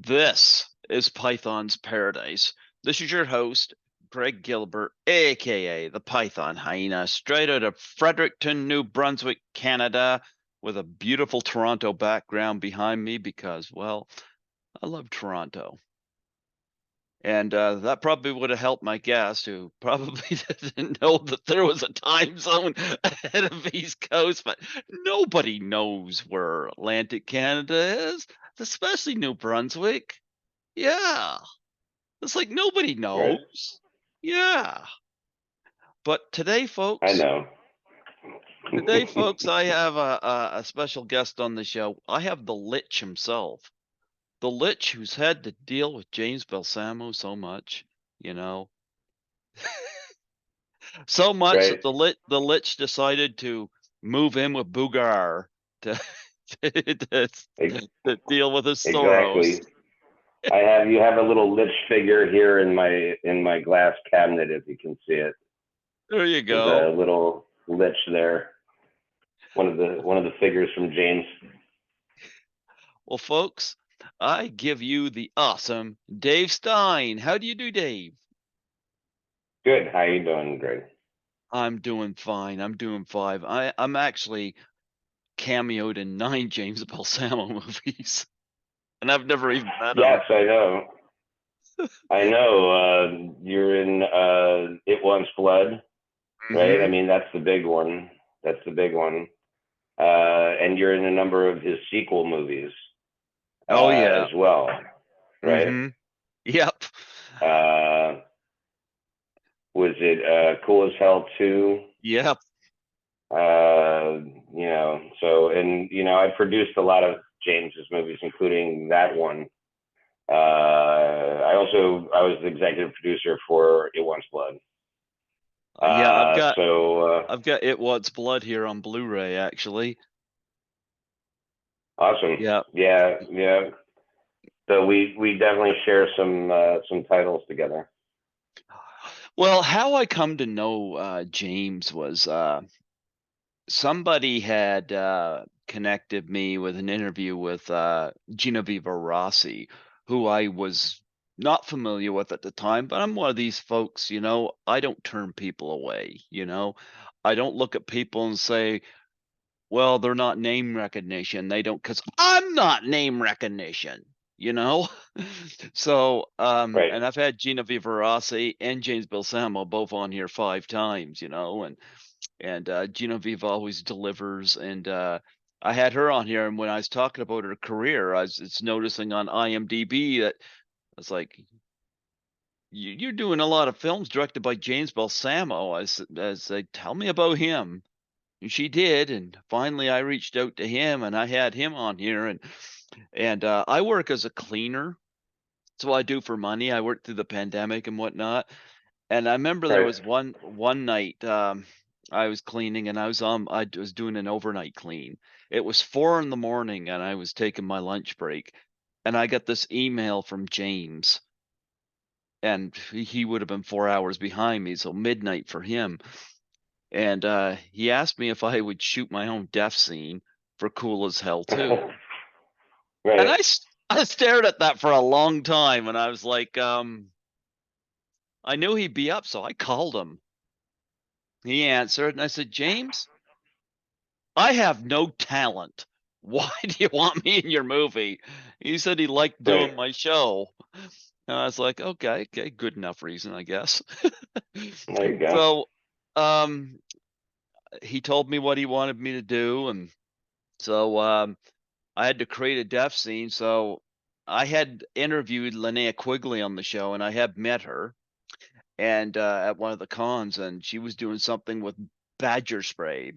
This is Python's Paradise. This is your host, Greg Gilbert, aka the Python Hyena, straight out of Fredericton, New Brunswick, Canada, with a beautiful Toronto background behind me because, well, I love Toronto. And that probably would have helped my guest, who probably didn't know that there was a time zone ahead of East Coast, but nobody knows where Atlantic Canada is, especially New Brunswick. Yeah. It's like nobody Right. knows. Yeah. But today, I folks, know. I have a special guest on the show. I have the Litch himself. The Litch who's had to deal with James Balsamo so much, you know. So much Right. that the Litch decided to move in with Bougar to to, E- to deal with his sorrows. Exactly. You have a little lich figure here in my glass cabinet if you can see it. There you There's go. a little lich there. One of the figures from James. Well, folks, I give you the awesome Dave Stein. How do you do, Dave? Good. How you doing, Greg? I'm doing fine. I'm doing fine. I'm actually cameoed in 9 James Balsamo movies, and I've never even met Yes, him. I know. I know. You're in It Wants Blood, right? I Hmm. mean, that's the big one. That's the big one. And you're in a number of his sequel movies Oh as yeah. well, right? Hmm. Yep. Uh, was it Cool as Hell 2? Yep. Uh, I produced a lot of James's movies, including that one. I was the executive producer for It Wants Blood. Yeah. I've Uh, got so uh, I've got It Wants Blood here on Blu-ray, actually. awesome. Yeah. Yeah, yeah. So we definitely share some titles together. Well, how I come to know James was somebody had connected me with an interview with Genoveva Rossi, who I was not familiar with at the time, but I'm one of these folks, I don't turn people away. I don't look at people and say, well, they're not name recognition. They don't, because I'm not name recognition. You know, so Right, and I've had Genoveva Rossi and James Balsamo both on here 5 times, and Genevieve always delivers. And I had her on here, and when I was talking about her career, it's noticing on IMDb that it's like you're doing a lot of films directed by James Balsamo. As they tell me about him, and she did, and finally I reached out to him, and I had him on here, and I work as a cleaner. That's what I do for money. I worked through the pandemic and whatnot. And I remember there right. was one night I was cleaning and I was doing an overnight clean. It was 4 in the morning and I was taking my lunch break, and I got this email from James, and he would have been 4 hours behind me, so midnight for him. And he asked me if I would shoot my own death scene for Cool as Hell too. And Right. I stared at that for a long time, and I was like, I knew he'd be up, so I called him. He answered, and I said, James, I have no talent. Why do you want me in your movie? He said he liked Right. doing my show. And I was like, okay, good enough reason, I guess. There you go. So, um, he told me what he wanted me to do, and so I had to create a death scene. So I had interviewed Linnea Quigley on the show, and I had met her, and at one of the cons, and she was doing something with badger spray,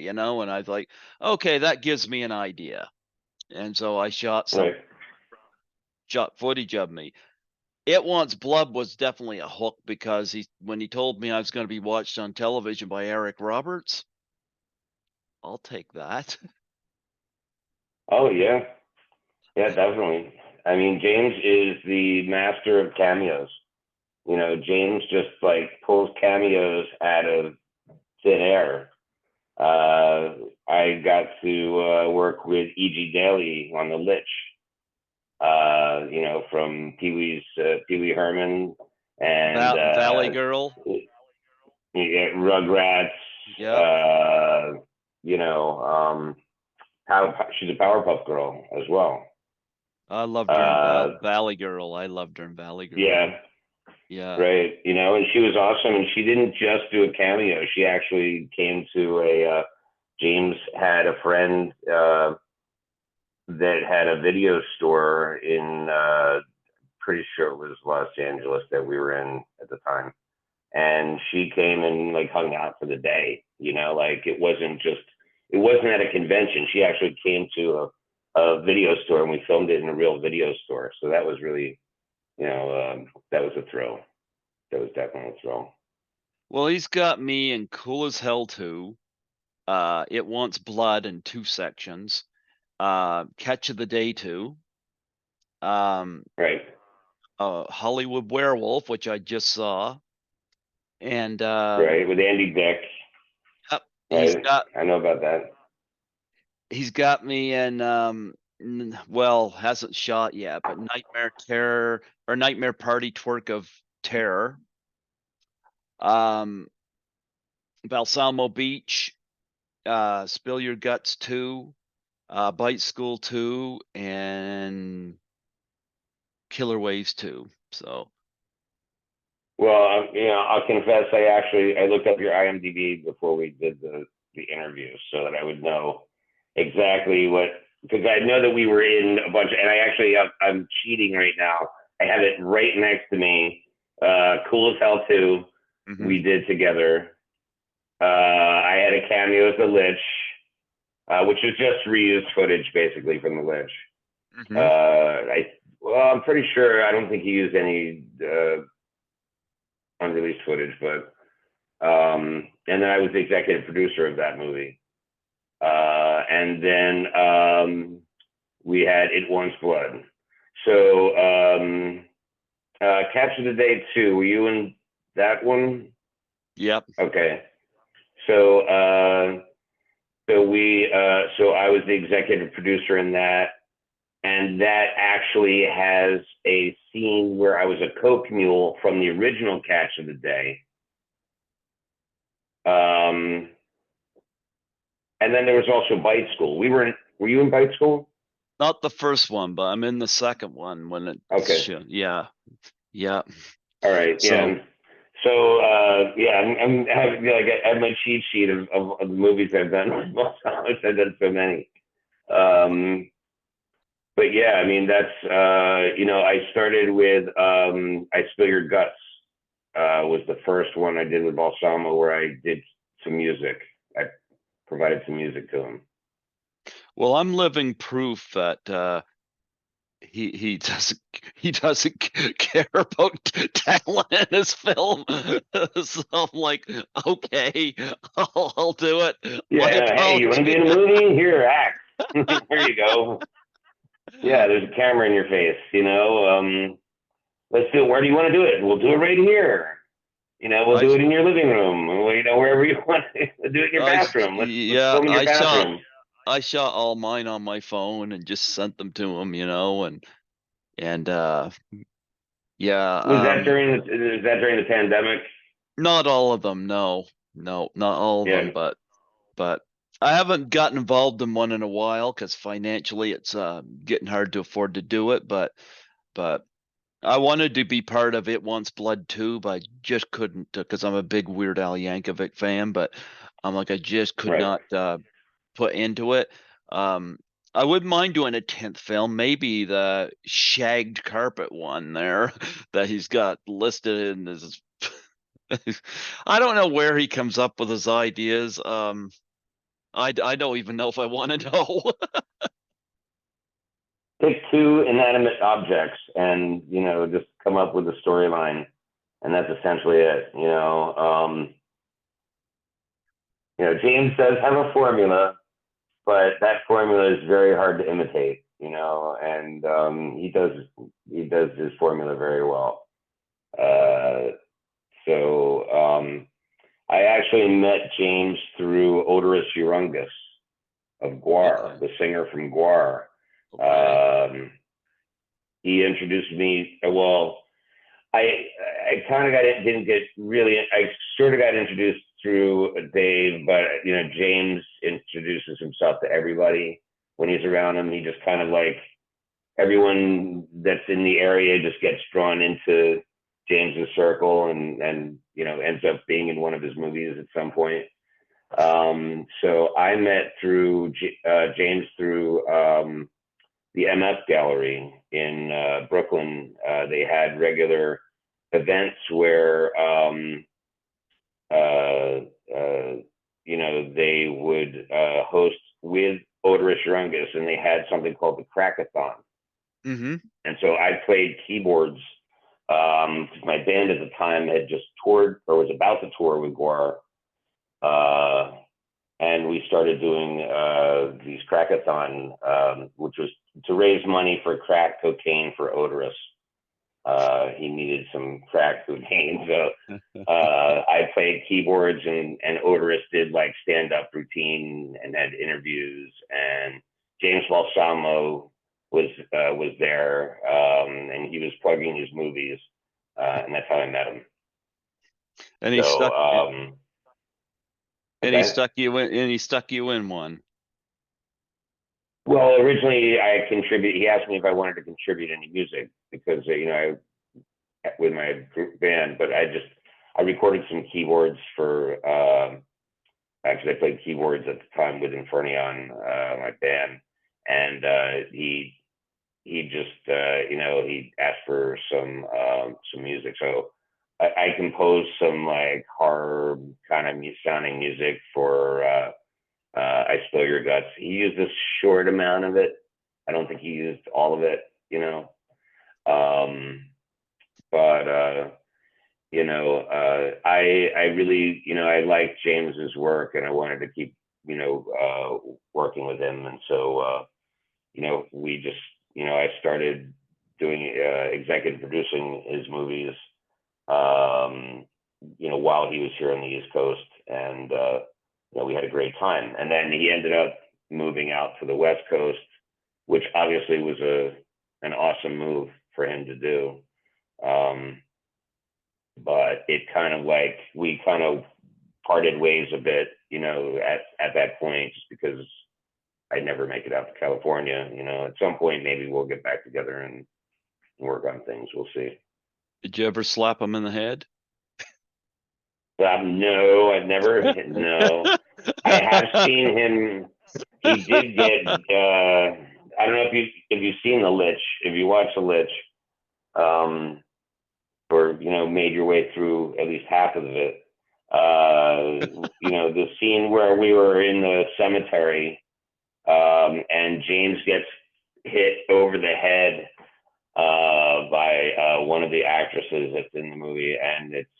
and I was like, okay, that gives me an idea. And so I Right. shot footage of me. It Wants Blood was definitely a hook because when he told me I was going to be watched on television by Eric Roberts, I'll take that. Oh yeah. Yeah, definitely. I mean, James is the master of cameos. James just like pulls cameos out of thin air. I got to work with E.G. Daly on The Litch, from Pee Wee Herman and Valley Girl. yeah, Rugrats. Yep. Uh, you know, she's a Powerpuff Girl as well. I loved her in Uh, Valley Girl. I loved her in Valley Girl. yeah, Yeah. right. And she was awesome. And she didn't just do a cameo. She actually came to James had a friend that had a video store in, pretty sure it was Los Angeles that we were in at the time. And she came and like hung out for the day, like it wasn't at a convention. She actually came to a video store and we filmed it in a real video store. So that was really, that was a thrill. That was definitely a thrill. Well, he's got me in Cool as Hell 2. It Wants Blood in 2 sections. Catch of the Day 2. Um, Right. Hollywood Werewolf, which I just saw. And Right. With Andy Dick. yep, Right. I know about that. he's got me in well, hasn't shot yet, but Nightmare Terror or Nightmare Party Twerk of Terror. Um, Balsamo Beach, Spill Your Guts 2, Bite School 2, and Killer Waves 2. So Well, I'll confess, I looked up your IMDb before we did the interview so that I would know exactly what, because I know that we were in a bunch, and I'm cheating right now. I have it right next to me. Cool as Hell 2, we did together. I had a cameo as the Litch, which is just reused footage basically from the Litch. I'm pretty sure I don't think he used any unreleased footage, but and then I was the executive producer of that movie. And then we had It Wants Blood. So Capture the Day 2, were you in that one? yep. Okay. So so I was the executive producer in that. And that actually has a scene where I was a coke mule from the original Catch of the Day. And then there was also Bite School. Were you in Bite School? Not the first one, but I'm in the second one when it. Okay. Yeah. Yeah. All right. So, yeah. So I have my cheat sheet of the movies I've done. I've done so many. But yeah, I mean that's I started with I Spill Your Guts was the first one I did with Balsamo where I did some music. I provided some music to him. well, I'm living proof that he doesn't care about talent in his film. So I'm like, okay, I'll do it. My Yeah, hey, you want to be apology. in a movie? Here, act. There you go. Yeah, there's a camera in your face. Let's do it. Where do you want to do it? We'll do it right here. We'll I do it in your living room. Wherever you want to do it in your I bathroom. Let's yeah, film in your bathroom. I shot all mine on my phone and just sent them to him, and yeah, Was that during the pandemic? not all of them, no. No, not all of them, Yeah. but I haven't gotten involved in one in a while because financially it's getting hard to afford to do it, but I wanted to be part of It Wants Blood too, but I just couldn't because I'm a big Weird Al Yankovic fan, but I'm like I just could Right. not put into it. Um, I wouldn't mind doing a 10th film, maybe the shagged carpet one there that he's got listed in his. I don't know where he comes up with his ideas. I don't even know if I want to know. Pick two inanimate objects and just come up with a storyline, and that's essentially it. James does have a formula, but that formula is very hard to imitate. And he does his formula very well. So I actually met James through Odorous Urungus of Guar, Okay. the singer from Guar. Okay. he introduced me. Well, I kind of didn't get really. I sort of got introduced through Dave, but James introduces himself to everybody when he's around him. He just kind of like everyone that's in the area just gets drawn into James's circle, and ends up being in one of his movies at some point. So I met through James through the MF Gallery in Brooklyn. They had regular events where they would host with Odorous Urungus, and they had something called the Crackathon. Mm-hmm. And so I played keyboards because my band at the time had just toured or was about to tour with Gore. And we started doing these Crackathon, which was to raise money for crack cocaine for Odorous. He needed some crack cocaine, so I played keyboards, and Odorous did like stand-up routine and had interviews, and James Balsamo was there, and he was plugging his movies, and that's how I met him. And he So, stuck. And he okay. stuck you in. And he stuck you in one. Well, originally I contributed. He asked me if I wanted to contribute any music because with my group band, but I recorded some keyboards for. Actually, I played keyboards at the time with Infernion, my band, and he just he asked for some music, so I composed some like horror kind of sounding music for I Spill Your Guts. He used a short amount of it. I don't think he used all of it, but I really, I liked James's work, and I wanted to keep, working with him. And so, we just, I started doing executive producing his movies, while he was here on the East Coast, and we had a great time. And then he ended up moving out to the West Coast, which obviously was an awesome move for him to do. But it kind of like we kind of parted ways a bit, at that point, just because I'd never make it out to California. At some point maybe we'll get back together and work on things. We'll see. Did you ever slap him in the head? No, I've never. No, I have seen him. He did get. I don't know if you've seen the Litch. If you watch the Litch, or made your way through at least half of it. The scene where we were in the cemetery, and James gets hit over the head by one of the actresses that's in the movie, and it's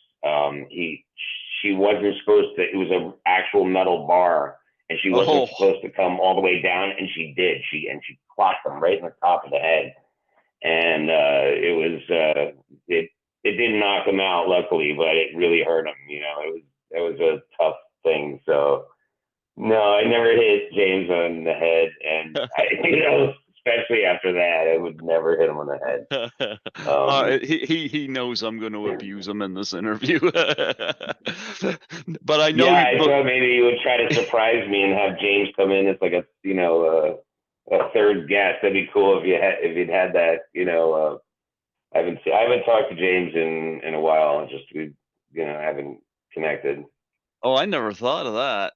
she wasn't supposed to. It was an actual metal bar, and she wasn't supposed to come all the way down, and she did. She clocked him right in the top of the head, and it didn't knock him out, luckily, but it really hurt him. It was a tough thing. So no, I never hit James on the head, and especially after that, I would never hit him on the head. He knows I'm going to abuse him in this interview, but I know. Yeah, I thought maybe you would try to surprise me and have James come in as like a third guest. That'd be cool if you'd had that. I haven't talked to James in a while. Just we haven't connected. Oh, I never thought of that.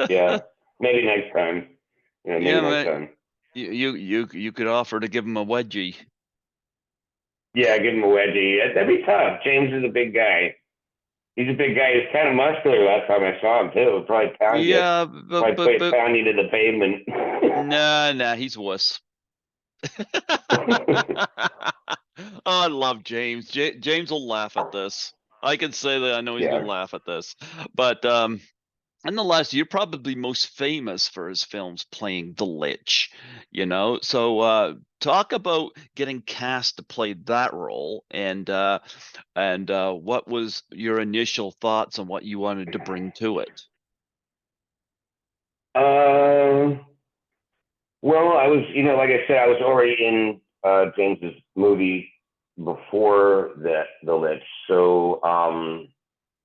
Yeah, maybe next time. Next time. You could offer to give him a wedgie. Yeah, give him a wedgie. That'd be tough. James is a big guy. He's a big guy. He's kind of muscular last time I saw him too. Probably pound you. Yeah, but pound you to the pavement. Nah, he's wuss. Oh, I love James. James will laugh at this. I can say that I know he's gonna laugh at this. But nonetheless, you're probably most famous for his films playing the Litch, So talk about getting cast to play that role, and what was your initial thoughts on what you wanted to bring to it? Well, I was, like I said, I was already in James's movie before the Litch, so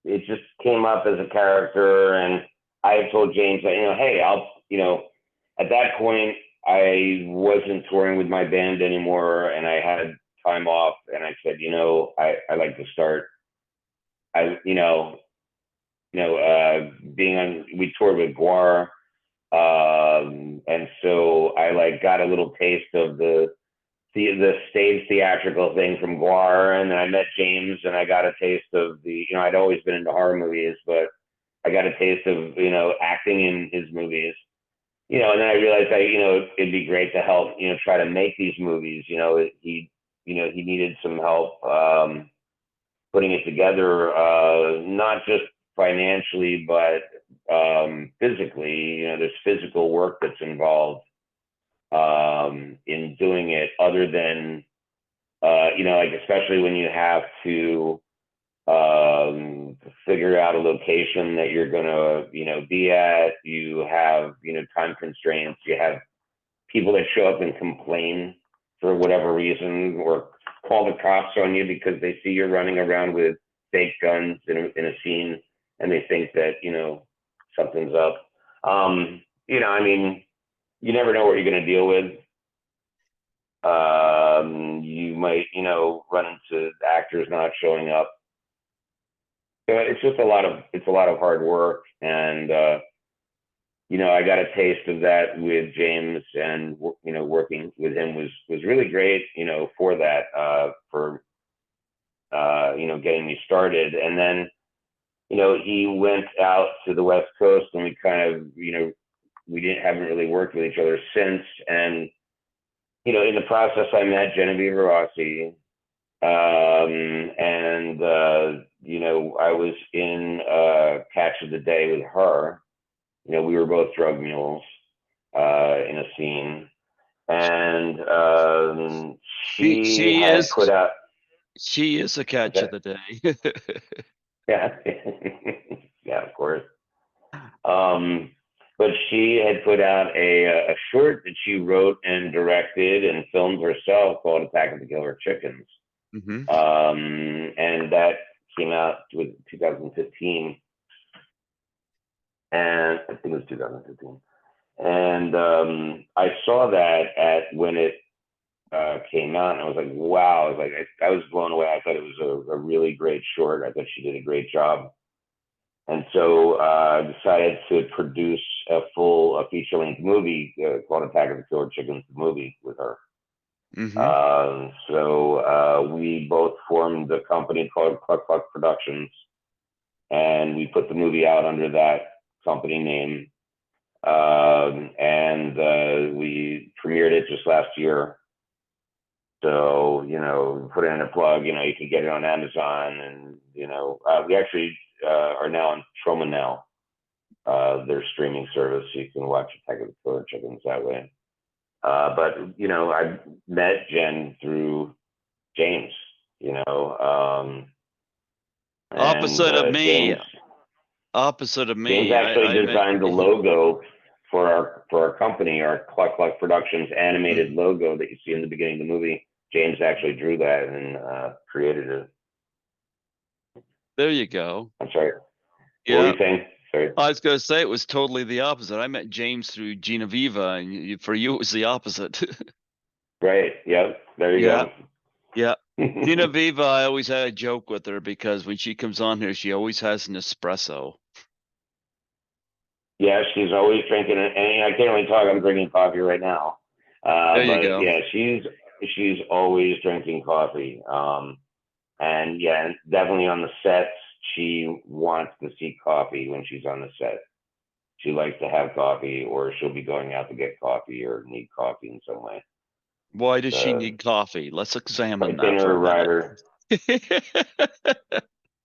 it just came up as a character, and I had told James that, hey, at that point I wasn't touring with my band anymore, and I had time off, and I said, I like to start, I being on, we toured with Guar, and so I like got a little taste of the stage theatrical thing from Guar, and then I met James, and I got a taste of I'd always been into horror movies, but I got a taste of acting in his movies, and then I realized it'd be great to help try to make these movies. He needed some help putting it together, not just financially, but physically. There's physical work that's involved in doing it, other than like, especially when you have to figure out a location that you're gonna be at. You have time constraints. You have people that show up and complain for whatever reason, or call the cops on you because they see you're running around with fake guns in a scene, and they think that something's up. I mean, you never know what you're going to deal with. You might, run into actors not showing up. So it's just it's a lot of hard work. And, I got a taste of that with James, and, working with him was really great, for that, getting me started. And then, he went out to the West Coast, and we kind of, we haven't really worked with each other since. And, in the process, I met Genoveva Rossi. And, I was in Catch of the Day with her. We were both drug mules in a scene. And she had put out. She is a catch of the day. Yeah. Yeah, of course. But she had put out a short that she wrote and directed and filmed herself called Attack of the Killer Chickens. Mm-hmm. And that came out with 2015. And I think it was 2015. And I saw that when it came out, and I was like, wow. I was like, I was blown away. I thought it was a really great short. I thought she did a great job. And so I decided to produce a feature-length movie called Attack of the Killer Chickens, the movie, with her. Mm-hmm. So we both formed a company called Cluck Cluck Productions, and we put the movie out under that company name. And we premiered it just last year. So, put in a plug, you can get it on Amazon, and, we actually are now on Troma Now, their streaming service. You can watch Attack of the Killer Chickens that way. But, I met Jen through James, Opposite of me. James actually designed the logo for our company, our Cluck Cluck Productions animated logo that you see in the beginning of the movie. James actually drew that and created it. There you go. I'm sorry. Yeah. What were you saying? Sorry. I was going to say it was totally the opposite. I met James through Genoveva, and for you it was the opposite. Right. Yep. There you go. Yeah. Genoveva, I always had a joke with her because when she comes on here, she always has an espresso. Yeah, she's always drinking it, and I can't really talk. I'm drinking coffee right now. There you go. Yeah, she's always drinking coffee. And yeah, definitely on the sets, she wants to see coffee when she's on the set. She likes to have coffee, or she'll be going out to get coffee or need coffee in some way. Why does she need coffee? Let's examine that dinner for a rider.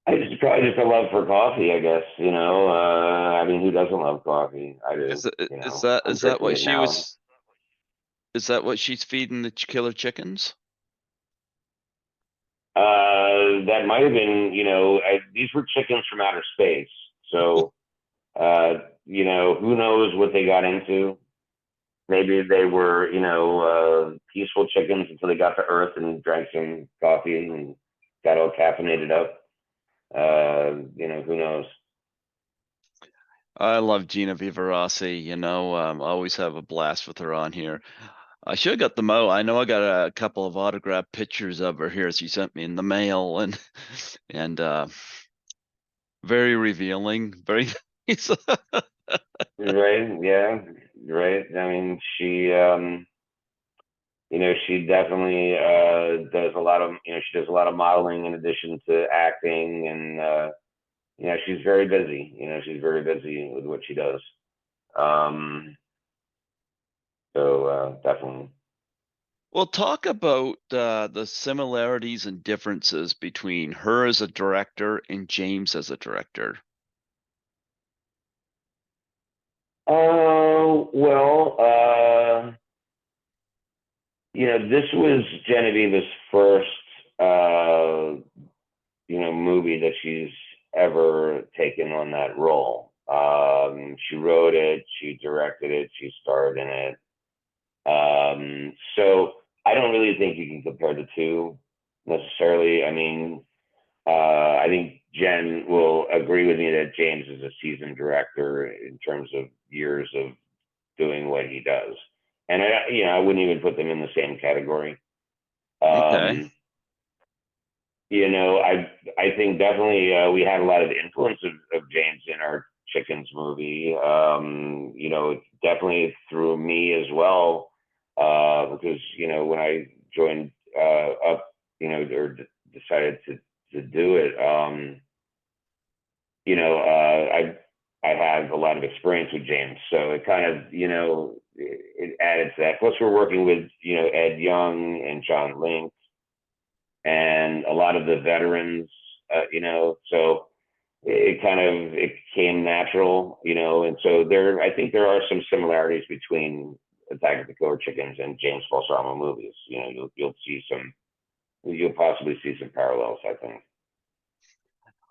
It's probably just a love for coffee, I guess. I mean, who doesn't love coffee? I do. Is that what she was? Is that what she's feeding the killer chickens? That might have been. These were chickens from outer space, so who knows what they got into? maybe they were, peaceful chickens until they got to Earth and drank some coffee and got all caffeinated up. Who knows? I love Genoveva Rossi, always have a blast with her on here. I should have got them out. I know I got a couple of autographed pictures of her here. She sent me in the mail and and very revealing, very nice. Right? Yeah. Right. I mean, she definitely does a lot of, she does a lot of modeling in addition to acting, and she's very busy. She's very busy with what she does. Um, so definitely. Well, talk about the similarities and differences between her as a director and James as a director. Oh well, this was Genevieve's first, movie that she's ever taken on that role. She wrote it, she directed it, she starred in it. So I don't really think you can compare the two necessarily. I mean, I think Jen will agree with me that James is a seasoned director in terms of years of doing what he does, and I wouldn't even put them in the same category. Okay. Um, I think definitely we had a lot of influence of James in our Chickens movie. Definitely through me as well, because when I joined up, decided to do it. I have a lot of experience with James, so it kind of it added to that. Plus, we're working with Ed Young and John Link and a lot of the veterans, so it came natural, and so I think there are some similarities between Attack of the Killer Chickens and James Balsamo movies. You'll possibly see some parallels, I think.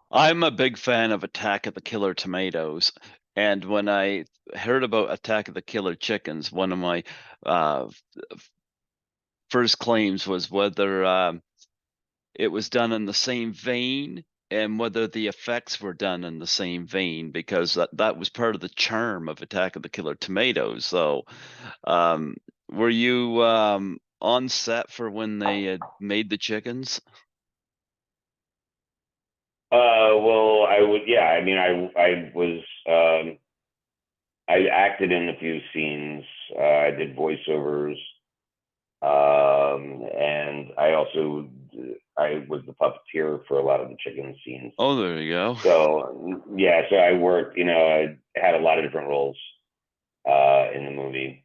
I'm a big fan of Attack of the Killer Tomatoes. And when I heard about Attack of the Killer Chickens, one of my uh, first claims was whether it was done in the same vein and whether the effects were done in the same vein, because that was part of the charm of Attack of the Killer Tomatoes. So, um, were you on set for when they had made the chickens? Well, I would, yeah. I mean, I was, I acted in a few scenes. I did voiceovers, and I was the puppeteer for a lot of the chicken scenes. Oh, there you go. So yeah, so I worked. I had a lot of different roles in the movie.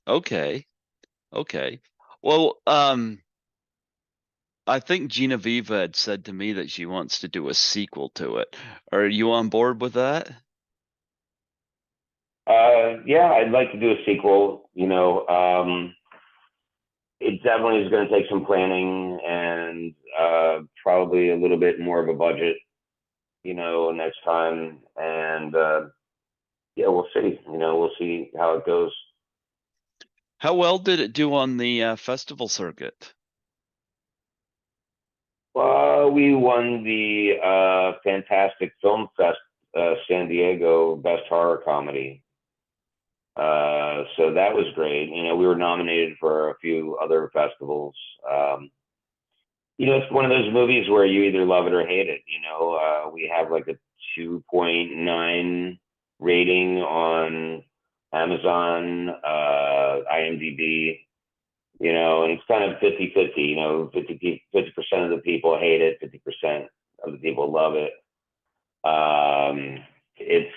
Okay. Okay. Well, I think Genoveva had said to me that she wants to do a sequel to it. Are you on board with that? Yeah, I'd like to do a sequel. It definitely is going to take some planning and probably a little bit more of a budget, next time. And yeah, we'll see. We'll see how it goes. How well did it do on the festival circuit? We won the Fantastic Film Fest San Diego Best Horror Comedy. So that was great. We were nominated for a few other festivals. It's one of those movies where you either love it or hate it. We have like a 2.9 rating on Amazon, IMDb, and it's kind of 50-50, 50% of the people hate it, 50% of the people love it. It's,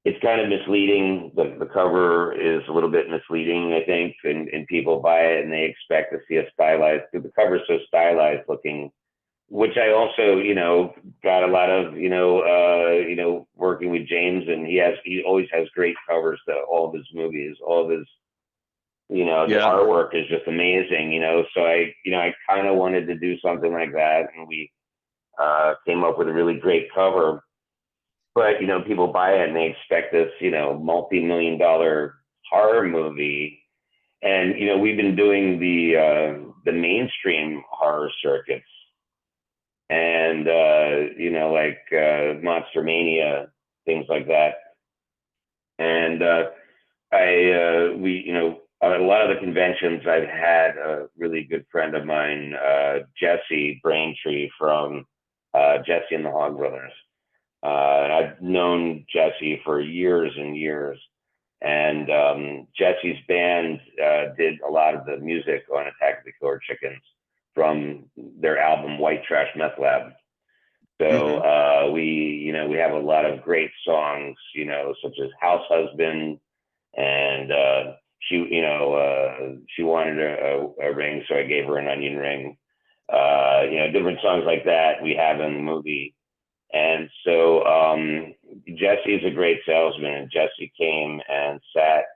it's kind of misleading. The cover is a little bit misleading, I think, and people buy it and they expect to see a stylized, because the cover is so stylized looking, which I also, got a lot of, working with James, and he always has great covers to all of his movies, all of his, the Yeah. artwork is just amazing, so I kind of wanted to do something like that, and we came up with a really great cover. but people buy it and they expect this multi-million-dollar horror movie. And we've been doing the mainstream horror circuits, and like Monster Mania, things like that. And at a lot of the conventions, I've had a really good friend of mine, Jesse Braintree from Jesse and the Hog Brothers. And I've known Jesse for years and years. And Jesse's band did a lot of the music on Attack of the Killer Chickens from their album White Trash Meth Lab. So we have a lot of great songs, such as House Husband, and she wanted a ring, so I gave her an onion ring. Different songs like that we have in the movie. And so Jesse's a great salesman, and Jesse came and sat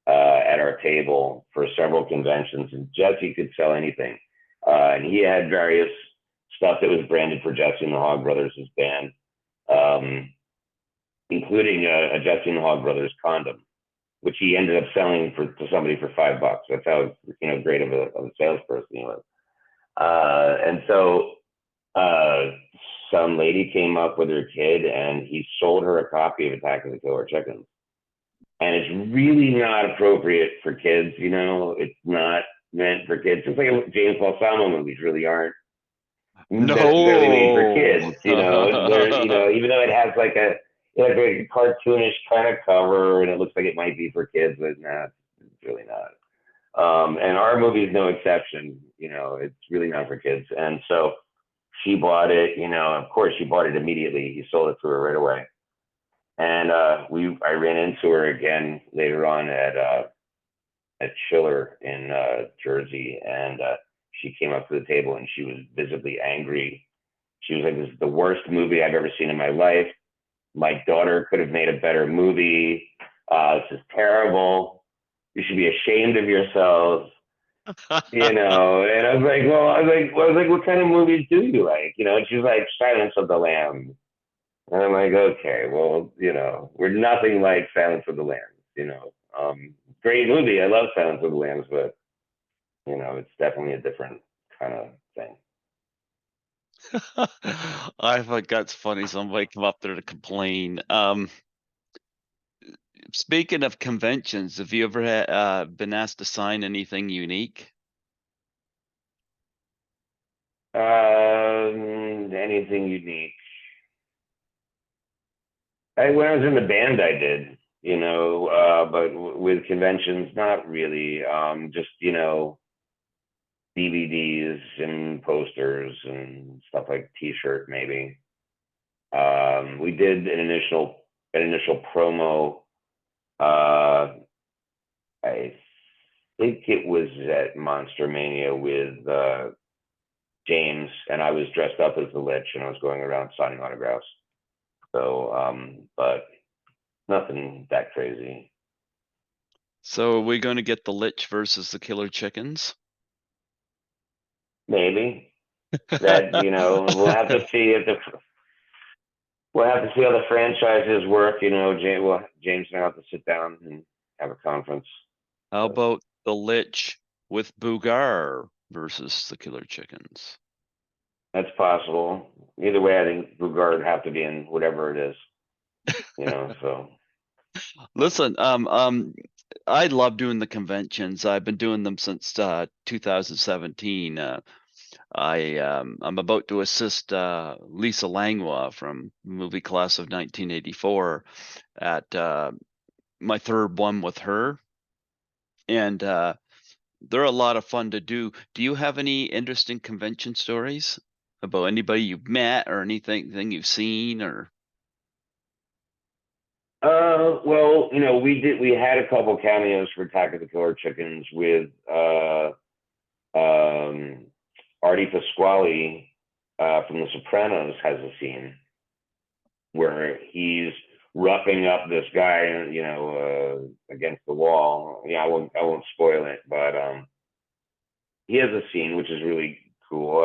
at our table for several conventions, and Jesse could sell anything. And he had various stuff that was branded for Jesse and the Hog Brothers' band, including a Jesse and the Hog Brothers condom, which he ended up selling to somebody for $5. That's how great of a salesperson he was. And so some lady came up with her kid, and he sold her a copy of Attack of the Killer Chickens. And it's really not appropriate for kids. It's not meant for kids. It's like James Balsamo movies really aren't necessarily made for kids. Even though it has like a cartoonish kind of cover, and it looks like it might be for kids, but nah, it's really not. And our movie is no exception. It's really not for kids. And so she bought it. Of course, she bought it immediately. He sold it to her right away. And I ran into her again later on at Schiller in Jersey, and she came up to the table and she was visibly angry. She was like, "This is the worst movie I've ever seen in my life. My daughter could have made a better movie. This is terrible. You should be ashamed of yourselves." And I was like, "What kind of movies do you like?" And she's like, "Silence of the Lambs." And I'm like, "Okay, well, we're nothing like Silence of the Lambs. Great movie. I love Silence of the Lambs, but it's definitely a different kind of thing." I think that's funny. Somebody come up there to complain. Speaking of conventions, have you ever been asked to sign anything unique? Anything unique? When I was in the band, I did, but with conventions, not really. Just DVDs and posters and stuff like T-shirt, maybe. We did an initial promo. I think it was at Monster Mania with James, and I was dressed up as the Litch, and I was going around signing autographs. So, but nothing that crazy. So are we going to get the Litch versus the Killer Chickens? Maybe that we'll have to see we'll have to see how the franchises work. James and I have to sit down and have a conference. How about the Litch with Bougar versus the Killer Chickens? That's possible. Either way, I think Bugard would have to be in whatever it is. So. Listen, I love doing the conventions. I've been doing them since 2017. I'm about to assist Lisa Langlois from movie class of 1984 at my third one with her, and they're a lot of fun to do. Do you have any interesting convention stories about anybody you've met or anything you've seen or? Well, we had a couple cameos for Attack of the Killer Chickens with Artie Pasquale from The Sopranos has a scene where he's roughing up this guy, against the wall. Yeah, I won't spoil it, but he has a scene which is really cool.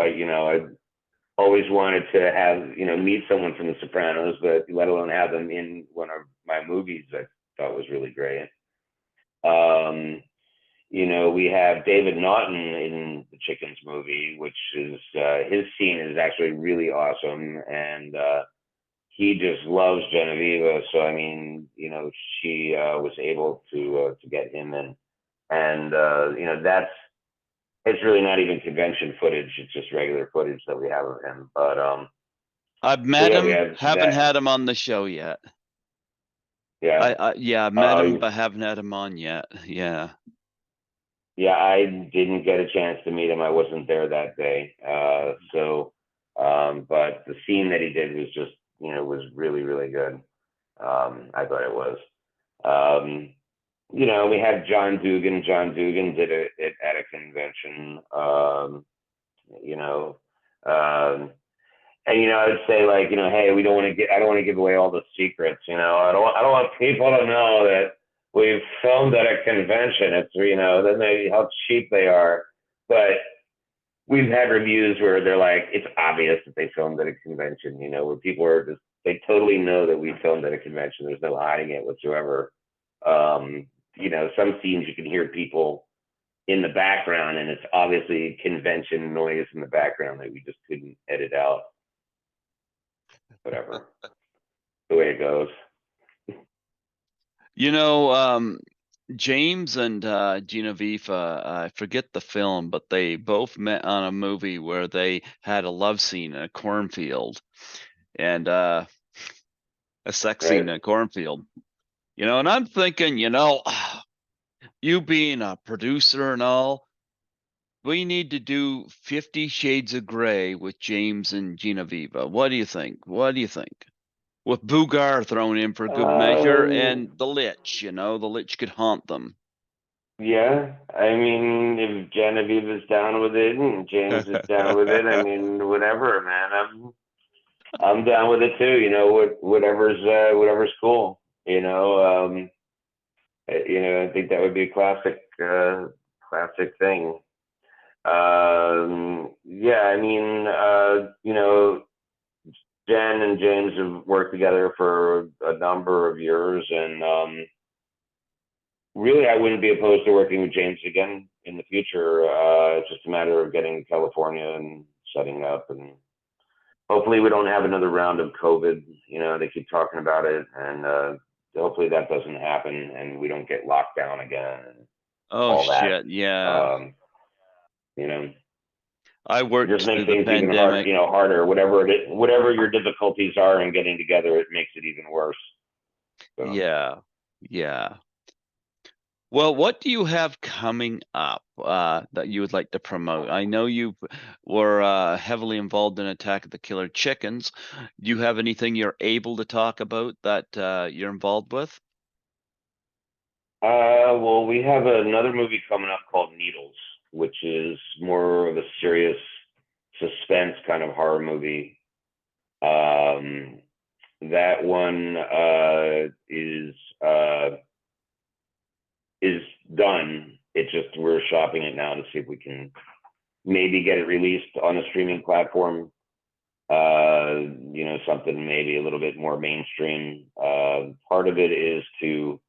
always wanted to have, meet someone from The Sopranos, but let alone have them in one of my movies. I thought was really great. Um, we have David Naughton in the Chickens movie, which is his scene is actually really awesome, and he just loves Genoveva. So I mean, she was able to get him in, and that's it's really not even convention footage; it's just regular footage that we have of him. But I've so met yeah, we him, have haven't that. had him on the show yet. Yeah. Yeah, I've met him, but haven't had him on yet. Yeah. Yeah, I didn't get a chance to meet him. I wasn't there that day. But the scene that he did was just, was really, really good. I thought it was. Um, we had John Dugan. John Dugan did it at a convention. You know, um, and I'd say like, hey, I don't want to give away all the secrets. I don't want people to know that we've filmed at a convention. It's then how cheap they are. But we've had reviews where they're like, it's obvious that they filmed at a convention. Where people are just they totally know that we filmed at a convention. There's no hiding it whatsoever. Some scenes you can hear people in the background, and it's obviously convention noise in the background that we just couldn't edit out. Whatever, the way it goes. James and Genoveva, I forget the film, but they both met on a movie where they had a love scene in a cornfield and a sex scene Right. in a cornfield. And I'm thinking, you being a producer and all, we need to do 50 Shades of Grey with James and Genoveva. What do you think? What do you think? With Boogar thrown in for good measure Um, and the Litch, the Litch could haunt them. yeah, I mean, if Genevieve is down with it and James is down with it, I mean, whatever, man. I'm down with it too. Whatever's cool. I think that would be a classic thing. Yeah, I mean, Jen and James have worked together for a number of years, and really, I wouldn't be opposed to working with James again in the future. It's just a matter of getting to California and setting up, and hopefully, we don't have another round of COVID. They keep talking about it, and hopefully that doesn't happen, and we don't get locked down again and Oh all that. shit, yeah. Um, you know, I it just worked makes through the things even hard, pandemic. harder. Whatever your difficulties are in getting together, it makes it even worse. So. Yeah. Yeah. Well, what do you have coming up that you would like to promote? I know you were heavily involved in Attack of the Killer Chickens. Do you have anything you're able to talk about that you're involved with? Well, we have another movie coming up called Needles, which is more of a serious suspense kind of horror movie. Um, that one is done. It's just we're shopping it now to see if we can maybe get it released on a streaming platform. Something maybe a little bit more mainstream. Part of it is to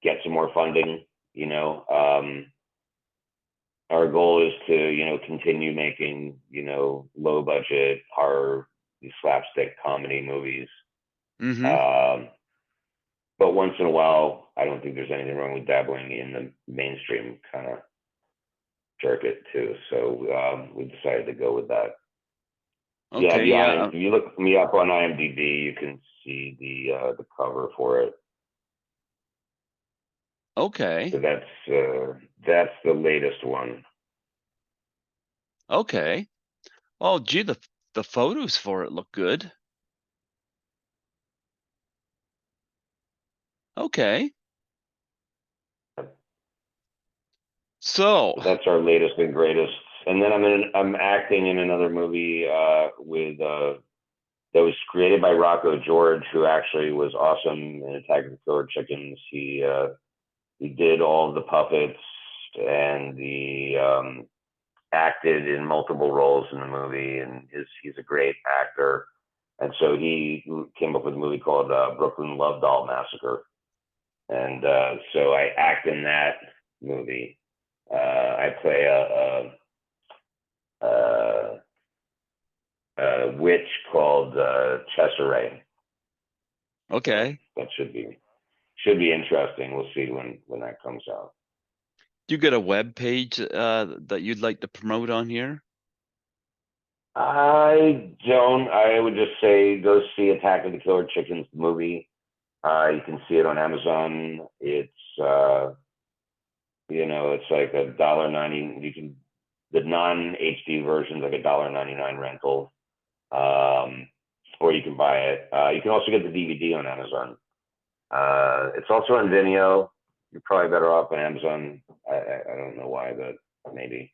get some more funding. Our goal is to continue making low budget horror slapstick comedy movies. Mm-hmm. Um, but once in a while, I don't think there's anything wrong with dabbling in the mainstream kind of circuit too. So we decided to go with that. Yeah, Okay, yeah. if you look me up on IMDb, you can see the cover for it. Okay. So that's the latest one. Okay. Oh, gee, the photos for it look good. Okay. So, So that's our latest and greatest. And then I'm acting in another movie with that was created by Rocco George, who actually was awesome in Attack of the Killer Chickens. He did all of the puppets and acted in multiple roles in the movie, and he's a great actor. And so he came up with a movie called Brooklyn Love Doll Massacre, and so I act in that movie. I play a witch called Chesseray. So Okay. that should be interesting. We'll see when that comes out. Do you get a web page that you'd like to promote on here? I don't. I would just say go see Attack of the Killer Chickens movie. You can see it on Amazon. It's it's like $1.90. You can the non HD version is like $1.99 rental, or you can buy it. You can also get the DVD on Amazon. It's also on Vimeo. You're probably better off on Amazon. I don't know why, but maybe.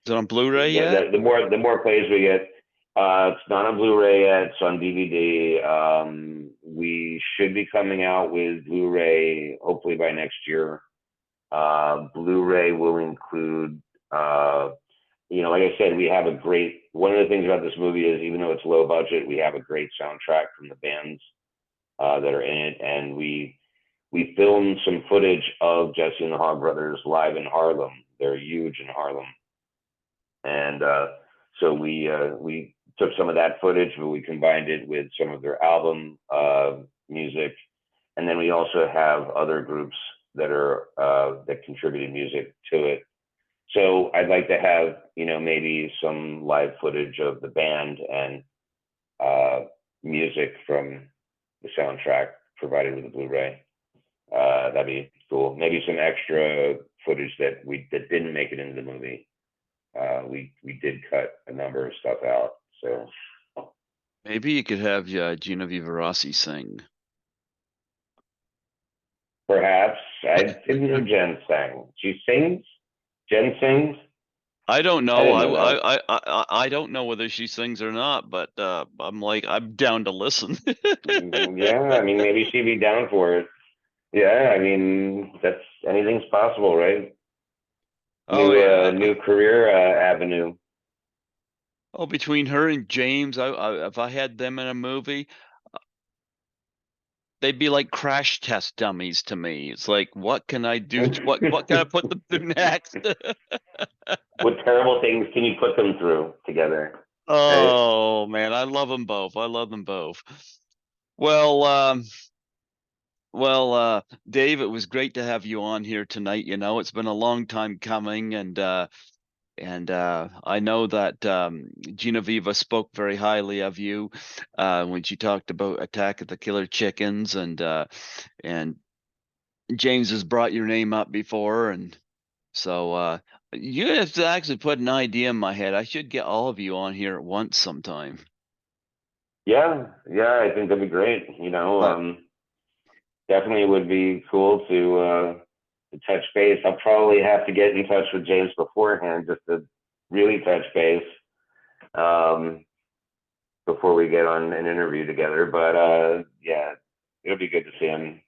Is it on Blu-ray yet? The more plays we get, it's not on Blu-ray yet. It's on DVD. We should be coming out with Blu-ray hopefully by next year. Blu-ray will include, like I said, we have a great. One of the things about this movie is even though it's low budget, we have a great soundtrack from the bands that are in it, and we filmed some footage of Jesse and the Hog Brothers live in Harlem. They're huge in Harlem. And so we took some of that footage, but we combined it with some of their album music, and then we also have other groups that are that contributed music to it. So I'd like to have maybe some live footage of the band and music from the soundtrack provided with the Blu-ray. That'd be cool. Maybe some extra footage that didn't make it into the movie. We did cut a number of stuff out. So Maybe you could have Genoveva Rossi sing. perhaps I didn't know Jen sang. She sings. Jen sings. I don't I know. didn't know that. I don't know whether she sings or not, but I'm down to listen. Yeah, I mean maybe she'd be down for it. Yeah, I mean that's anything's possible, right? Oh yeah. New career avenue. Oh, between her and James, if I had them in a movie, they'd be like crash test dummies to me. It's like, what can I do? What can I put them through next? What terrible things can you put them through together? Right? Oh man, I love them both. I love them both. Well, Dave, it was great to have you on here tonight. It's been a long time coming, and I know that Genoveva spoke very highly of you when she talked about Attack of the Killer Chickens, and James has brought your name up before, and so you have to actually put an idea in my head. I should get all of you on here at once sometime. Yeah, yeah, I think that'd be great. But Definitely would be cool to touch base. I'll probably have to get in touch with James beforehand just to really touch base um, before we get on an interview together. But yeah, it'll be good to see him.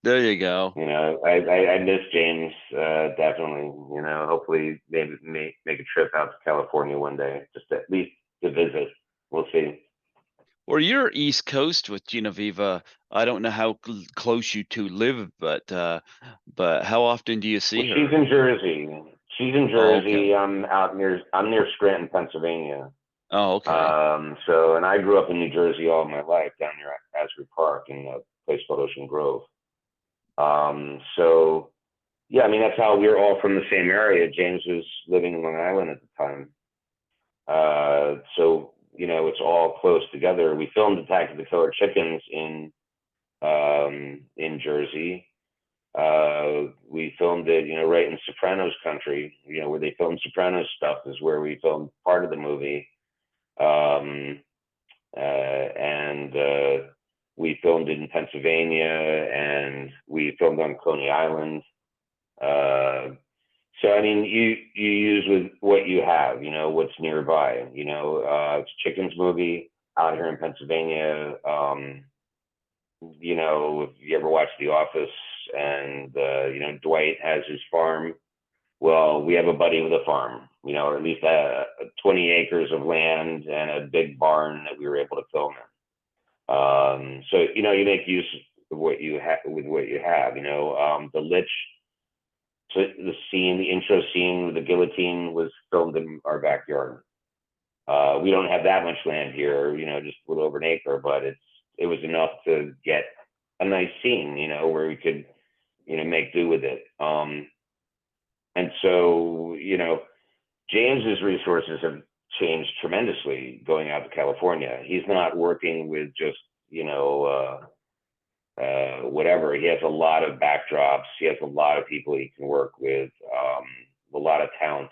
there you go. I miss James definitely. Hopefully maybe make a trip out to California one day, just at least to visit. We'll see. Well, you're East Coast with Genoveva. I don't know how close you two live, but how often do you Well, see she's her? in Jersey. She's in Oh, Jersey. okay. I'm near Scranton, Pennsylvania. Oh, okay. And I grew up in New Jersey all my life down near Asbury Park in a place called Ocean Grove. So yeah, I mean that's how we're all from the same area. James was living in Long Island at the time. So it's all close together. We filmed Attack of the Killer Chickens in Jersey. We filmed it, right in Sopranos country, where they filmed Sopranos stuff is where we filmed part of the movie. Um, and we filmed it in Pennsylvania, and we filmed on Coney Island. So I mean, you use with what you have, what's nearby. It's a Chickens movie out here in Pennsylvania. If you ever watch The Office, and Dwight has his farm Well, we have a buddy with a farm, or at least 20 acres of land and a big barn that we were able to film in. So you make use of what you have with what you have. The Litch, so the intro scene with the guillotine was filmed in our backyard. We don't have that much land here, just a little over an acre, but it was enough to get a nice scene, where we could, make do with it. And so, James's resources have changed tremendously going out to California. He's not working with just, whatever. He has a lot of backdrops. He has a lot of people he can work with, a lot of talent,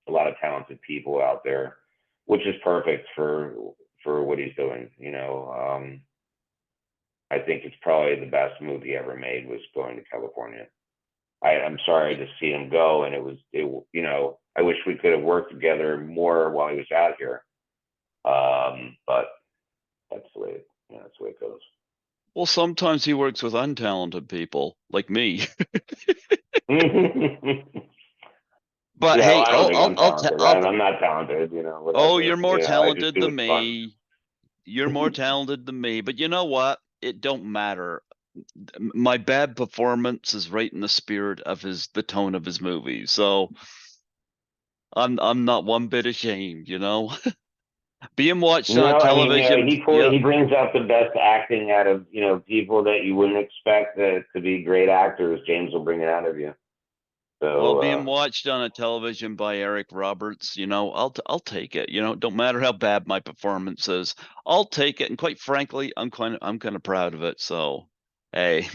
a lot of talented people out there, which is perfect for what he's doing. I think it's probably the best move he ever made was going to California. I'm sorry to see him go, and I wish we could have worked together more while he was out here. But that's the way it goes. Well, sometimes he works with untalented people like me. But Yeah, hey, well, I don't think I'm talented. I'll I'm not talented, oh, whatever. you're more I just talented do than it for fun. me. You're more talented than me, but you know what? It don't matter. My bad performance is right in the spirit of the tone of his movie. So I'm not one bit ashamed, Being watched on No, I mean, television. Yep. he brings out the best acting out of people that you wouldn't expect to be great actors. James will bring it out of you. Well, So being watched on a television by Eric Roberts, I'll take it. Don't matter how bad my performance is, I'll take it. And quite frankly, I'm kind of proud of it. So, hey.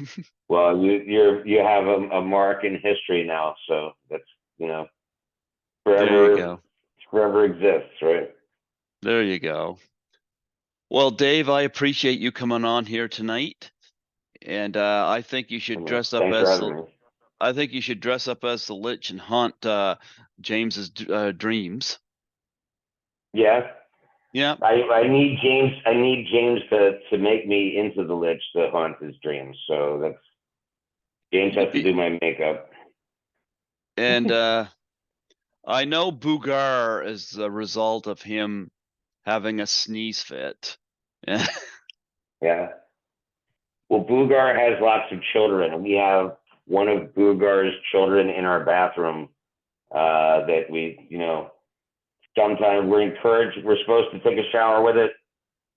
well, you have a mark in history now. So that's There you forever go. forever exists, right? There you go. Well, Dave, I appreciate you coming on here tonight, and I think you should dress up Thanks for as having me. I think you should dress up as the Litch and haunt James's dreams. Yeah, Yeah. I need James. I need James to make me into the Lich to haunt his dreams. So that's James has to do my makeup. And I know Bougar is the result of him having a sneeze fit. Yeah. Well, Bougar has lots of children, and we have one of Bougar's children in our bathroom that we, sometimes we're encouraged. We're supposed to take a shower with it.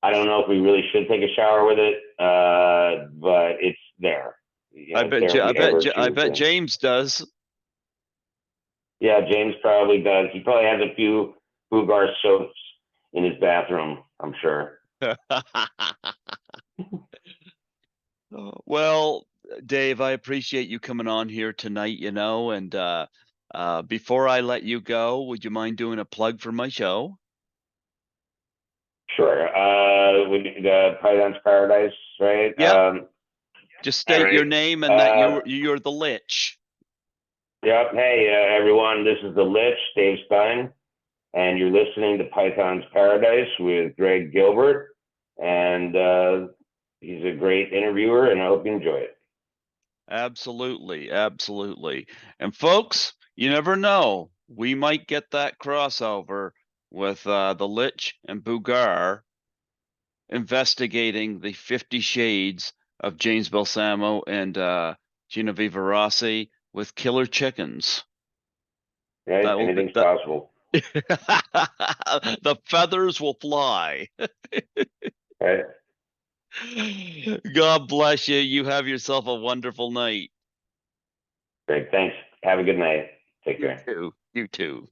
I don't know if we really should take a shower with it, but it's there. I It's there if we ever I choose bet to. James does. Yeah, James probably does. He probably has a few Bougar soaps in his bathroom, I'm sure. Well, Dave, I appreciate you coming on here tonight, and before I let you go, would you mind doing a plug for my show? Sure. The Python's Paradise, right? Yep. Just All state your right. name and that you're the Litch. Yep. Hey, everyone. This is the Litch, Dave Stein, and you're listening to Python's Paradise with Greg Gilbert. And he's a great interviewer, and I hope you enjoy it. Absolutely, absolutely. And folks, you never know. We might get that crossover with the Litch and Bougar investigating the 50 Shades of James Balsamo and Genoveva Rossi with killer chickens. Right? That will be Anything's possible. the feathers will fly. Right? God bless you. You have yourself a wonderful night. Great. Thanks. Have a good night. Take You care. too. You too.